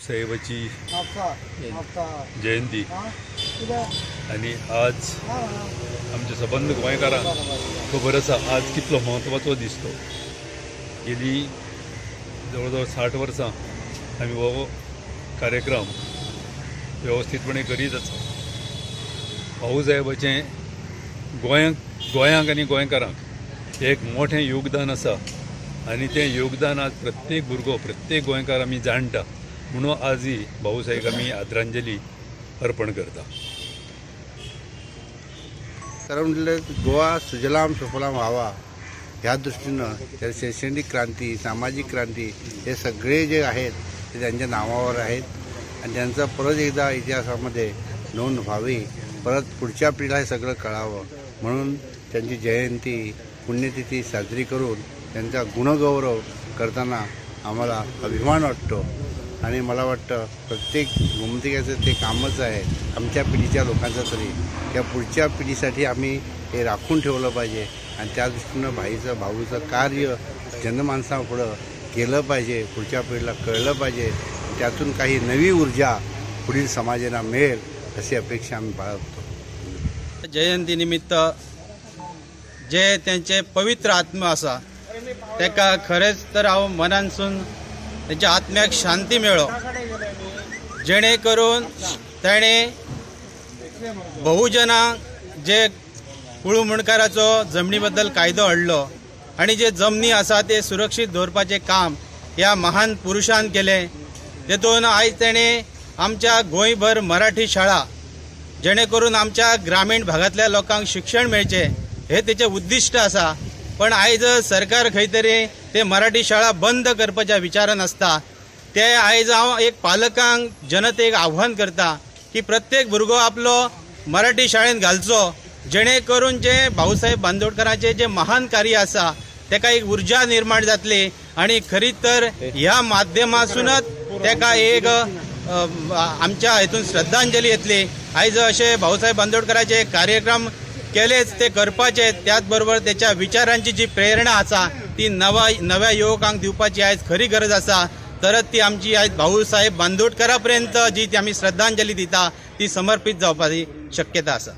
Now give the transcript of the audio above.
साहेबाची जयंती आणि आज आमच्या सबंद गोंयकारांक खबर आसा आज कितलो म्हत्वाचो दिसतो। गेली जवळजवळ 60 वर्सां आमी हो कार्यक्रम व्यवस्थितपणे करीत आसा। भाऊ साहेबाचें गोंयांक आनी गोंयकारांक एक मोठें योगदान आसा आनी तें योगदान आज प्रत्येक भुरगो प्रत्येक गोंयकार आमी जाणटा म्हणून आज ही भाऊ साहेब आमी आदरांजली अर्पण करता। कारण गोवा सुजलाम सुफलाम व्हावा ह्या दृष्टीनं त्या शैक्षणिक क्रांती सामाजिक क्रांती हे सगळे जे आहेत ते त्यांच्या नावावर आहेत आणि त्यांचं परत एकदा इतिहासामध्ये नोंद व्हावी, परत पुढच्या पिढीला हे सगळं कळावं म्हणून त्यांची जयंती पुण्यतिथी साजरी करून त्यांचा गुणगौरव करताना आम्हाला अभिमान वाटतो। आणि मला वाटतं प्रत्येक गोमंतकाचं ते कामच आहे आमच्या पिढीच्या लोकांचं तरी त्या पुढच्या पिढीसाठी आम्ही हे राखून ठेवलं पाहिजे आणि त्या दृष्टीनं भाऊचं कार्य जनमानसापुढं केलं पाहिजे, पुढच्या पिढीला कळलं पाहिजे, त्यातून काही नवी ऊर्जा पुढील समाजाला मिळेल अशी अपेक्षा आम्ही बाळगतो। जयंतीनिमित्त जे त्यांचे पवित्र आत्मा आसा तेका खरेंच तर हांव मनानसून त्यांच्या आत्म्याक शांती मेळो, जेणे करून ताणें बहुजनांक जे कुळू मुणकाराचो जमनी बद्दल कायदो हाडलो आनी जे जमनी आसा ते सुरक्षीत दवरपाचें काम ह्या महान पुरुषान केलें। तेतून आयज तेणें आमच्या गोंयभर मराठी शाळा जेणे करून आमच्या ग्रामीण भागांतल्या लोकांक शिक्षण मेळचें हे तेचें उद्दिश्ट आसा। पण आयज सरकार खंय तरी ते मराठी शाळा बंद करपाच्या विचारान आसता। ते आयज हांव एक पालकांक जनतेक आव्हान करता की प्रत्येक भुरगो आपलो मराठी शाळेंत घालचो, जेणे करून जे भाऊसाहेब बांदोडकरांचे जे महान कार्य आसा तेका एक उर्जा निर्माण जातली आणि खरी तर ह्या माध्यमासूनच तेका एक आमच्या हेतून श्रद्धांजली येतली। आयज अशे भाऊसाहेब बांदोडकरांचे कार्यक्रम केलेच ते करपाचे, त्याच बरोबर त्याच्या विचारांची जी प्रेरणा आसा ती नव्या युवकांक दिवपाची आयज खरी गरज आसा। तरच ती आमची आयज भाऊसाहेब बांदोडकरा पर्यंत जी आमी श्रद्धांजली दिता ती समर्पित जावपाची शक्यता आसा।